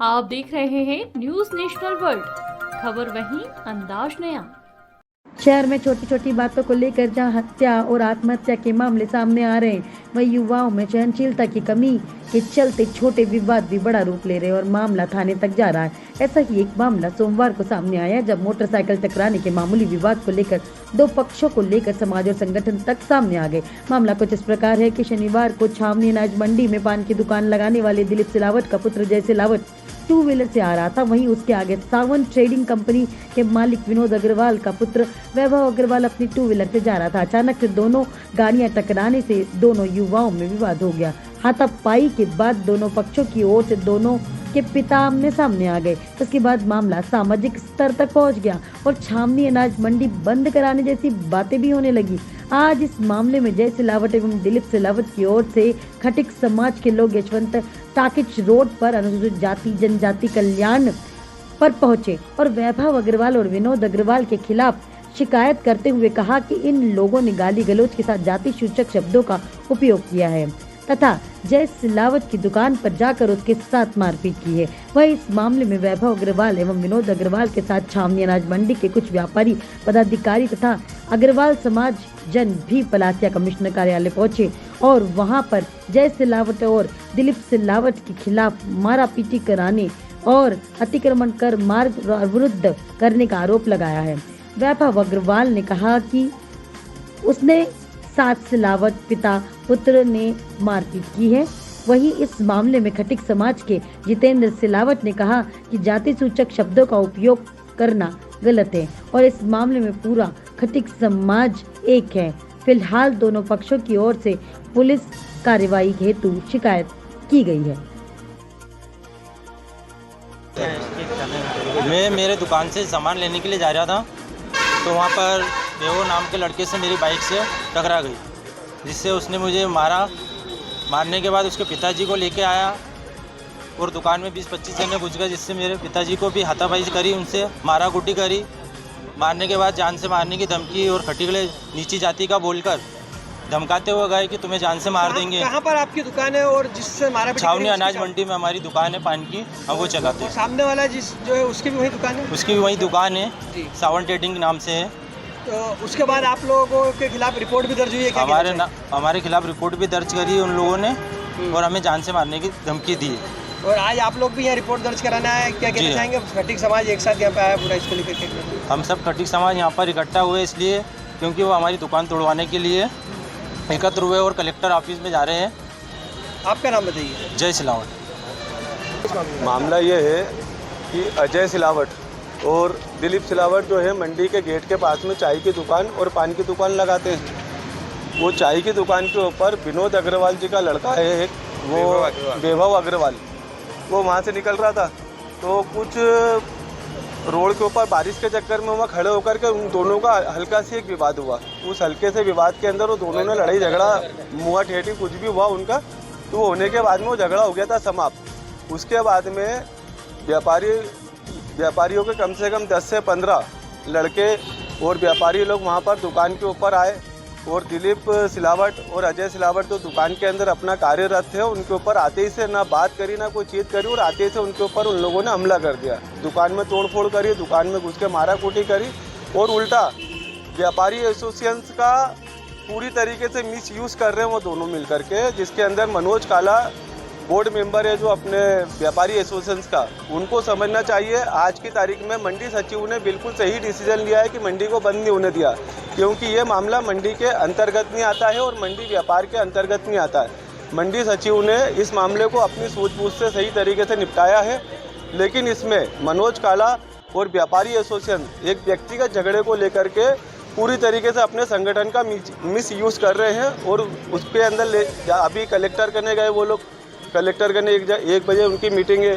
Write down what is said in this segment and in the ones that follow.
आप देख रहे हैं न्यूज नेशनल वर्ल्ड, खबर वहीं अंदाज नया। शहर में छोटी छोटी बातों को लेकर जहां हत्या और आत्महत्या के मामले सामने आ रहे हैं, वहीं युवाओं में सहनशीलता की कमी के चलते छोटे विवाद भी बड़ा रूप ले रहे हैं और मामला थाने तक जा रहा है। ऐसा ही एक मामला सोमवार को सामने आया, जब मोटरसाइकिल टकराने के मामूली विवाद को लेकर दो पक्षों को लेकर समाज और संगठन तक सामने आ गए। मामला कुछ इस प्रकार है कि शनिवार को छावनी अनाज मंडी में पान की दुकान लगाने वाले दिलीप सिलावट का पुत्र जय सिलावट टू व्हीलर से आ रहा था। वहीं उसके आगे सावन ट्रेडिंग कंपनी के मालिक विनोद अग्रवाल का पुत्र वैभव अग्रवाल अपनी टू व्हीलर से जा रहा था। अचानक से दोनों गाड़ियां टकराने से दोनों युवाओं में विवाद हो गया। हाथापाई के बाद दोनों पक्षों की ओर से दोनों के पिता आमने सामने आ गए। इसके बाद मामला सामाजिक स्तर तक पहुंच गया और छावनी अनाज मंडी बंद कराने जैसी बातें भी होने लगी। आज इस मामले में जय सिलावट एवं दिलीप सिलावट की ओर से खटिक समाज के लोग यशवंत टाकिच रोड पर अनुसूचित जाति जनजाति कल्याण पर पहुंचे और वैभव अग्रवाल और विनोद अग्रवाल के खिलाफ शिकायत करते हुए कहा कि इन लोगों ने गाली गलौज के साथ जाति सूचक शब्दों का उपयोग किया है तथा जय सिलावट की दुकान पर जाकर उसके साथ मारपीट की है। वहीं इस मामले में वैभव अग्रवाल एवं विनोद अग्रवाल के साथ छावनी अनाज मंडी के कुछ व्यापारी पदाधिकारी तथा अग्रवाल समाज जन भी पलासिया कमिश्नर कार्यालय पहुंचे और वहां पर जय सिलावट और दिलीप सिलावट के खिलाफ मारापीटी कराने और अतिक्रमण कर मार्ग अवरुद्ध करने का आरोप लगाया है। वैभव अग्रवाल ने कहा कि उसने साथ सिलावट पिता पुत्र ने मारपीट की है। वहीं इस मामले में खटिक समाज के जितेंद्र सिलावट ने कहा कि जाति सूचक शब्दों का उपयोग करना गलत है और इस मामले में पूरा खटिक समाज एक है। फिलहाल दोनों पक्षों की ओर से पुलिस कार्रवाई हेतु शिकायत की गई है। मैं मेरे दुकान से सामान लेने के लिए जा रहा था, तो वहाँ पर देवो नाम के लड़के से मेरी बाइक से टकरा गई, जिससे उसने मुझे मारने के बाद उसके पिताजी को लेके आया और दुकान में 20-25 जने घुस गए, जिससे मेरे पिताजी को भी हाथापाई करी, उनसे मारा कुटी करी। मारने के बाद जान से मारने की धमकी और खटिकले नीची जाति का बोलकर धमकाते हुए गए कि तुम्हें जान से मार देंगे। कहाँ पर आपकी दुकान है और जिससे मारा पीटा? छावनी अनाज मंडी में हमारी दुकान है पान की, हम वो चलाते हैं। सामने वाला जो है उसकी भी वही दुकान है? उसकी भी वही दुकान है, सावन ट्रेडिंग नाम से है। तो उसके बाद आप लोगों के खिलाफ रिपोर्ट भी दर्ज हुई है? हमारे खिलाफ रिपोर्ट भी दर्ज करी है उन लोगों ने और हमें जान से मारने की धमकी दी है। और आज आप लोग भी यहाँ रिपोर्ट दर्ज कराना है, क्या कहना चाहेंगे? खटिक समाज एक साथ यहाँ पे आया पूरा इसको लेकर? हम सब खटिक समाज यहाँ पर इकट्ठा हुए इसलिए क्योंकि वो हमारी दुकान तोड़वाने के लिए एकत्र हुए और कलेक्टर ऑफिस में जा रहे हैं। आपका नाम बताइए। जय सिलावट। मामला ये है कि अजय सिलावट और दिलीप सिलावट जो है मंडी के गेट के पास में चाय की दुकान और पान की दुकान लगाते हैं। वो चाय की दुकान के ऊपर विनोद अग्रवाल जी का लड़का है एक, वो वैभव अग्रवाल, वो वहाँ से निकल रहा था, तो कुछ रोड के ऊपर बारिश के चक्कर में वहाँ खड़े होकर के उन दोनों का हल्का सी एक विवाद हुआ। उस हल्के से विवाद के अंदर वो दोनों ने लड़ाई झगड़ा, मुँह ठेठी कुछ भी हुआ उनका, तो वो होने के बाद में वो झगड़ा हो गया था समाप्त। उसके बाद में व्यापारियों के कम से कम 10 से 15 लड़के और व्यापारी लोग वहाँ पर दुकान के ऊपर आए और दिलीप सिलावट और अजय सिलावट जो दुकान के अंदर अपना कार्यरत थे, उनके ऊपर आते ही से ना बात करी ना कोई चीज़ करी और आते ही से उनके ऊपर उन लोगों ने हमला कर दिया। दुकान में तोड़फोड़ करी, दुकान में घुस के मारा कूटी करी और उल्टा व्यापारी एसोसिएशन का पूरी तरीके से मिस यूज़ कर रहे हैं वो दोनों मिल करके, जिसके अंदर मनोज काला बोर्ड मेंबर है जो अपने व्यापारी एसोसिएशन का, उनको समझना चाहिए। आज की तारीख में मंडी सचिव ने बिल्कुल सही डिसीजन लिया है कि मंडी को बंद नहीं होने दिया, क्योंकि ये मामला मंडी के अंतर्गत नहीं आता है और मंडी व्यापार के अंतर्गत नहीं आता है। मंडी सचिव ने इस मामले को अपनी सूझबूझ से सही तरीके से निपटाया है, लेकिन इसमें मनोज काला और व्यापारी एसोसिएशन एक व्यक्तिगत झगड़े को लेकर के पूरी तरीके से अपने संगठन का मिस यूज़ कर रहे हैं और उसके अंदर अभी कलेक्टर करने गए वो लोग, कलेक्टर करने 1 बजे उनकी मीटिंग है,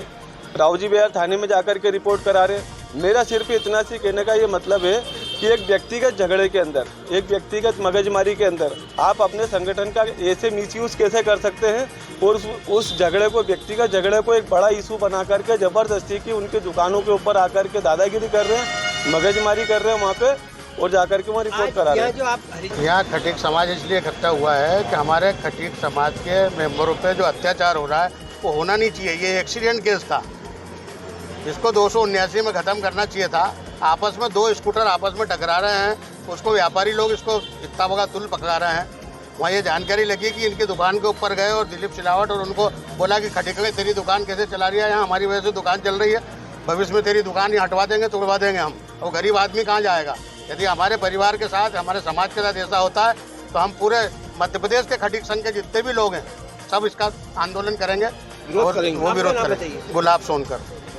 रावजी बिहार थाने में जाकर के रिपोर्ट करा रहे। मेरा सिर्फ इतना सी कहने का ये मतलब है कि एक व्यक्तिगत झगड़े के अंदर, एक व्यक्तिगत मगजमारी के अंदर आप अपने संगठन का ऐसे मिसयूज़ कैसे कर सकते हैं और उस झगड़े को, व्यक्तिगत झगड़े को एक बड़ा इशू बना करके ज़बरदस्ती की उनकी दुकानों के ऊपर आकर के दादागिरी कर रहे हैं, मगजमारी कर रहे हैं वहाँ पे और जाकर के वहाँ रिपोर्ट करा रहे हैं। यहाँ खटिक समाज इसलिए इकट्ठा हुआ है कि हमारे खटिक समाज के मेंबरों पे जो अत्याचार हो रहा है वो होना नहीं चाहिए। ये एक्सीडेंट केस था, इसको 279 में ख़त्म करना चाहिए था। आपस में दो स्कूटर आपस में टकरा रहे हैं, उसको व्यापारी लोग इसको इतना बड़ा तुल पकड़ा रहे हैं। वहाँ ये जानकारी लगी कि इनकी दुकान के ऊपर गए और दिलीप सिलावट और उनको बोला कि खटिकले तेरी दुकान कैसे चला रही है, यहाँ हमारी वजह से दुकान चल रही है, भविष्य में तेरी दुकान यहाँ हटवा देंगे, तोड़वा देंगे हम। और गरीब आदमी कहाँ जाएगा? यदि हमारे परिवार के साथ, हमारे समाज के साथ ऐसा होता है तो हम पूरे मध्य प्रदेश के खटिक संघ के जितने भी लोग हैं सब इसका आंदोलन करेंगे और वो विरोध करेंगे। गुलाब सोनकर।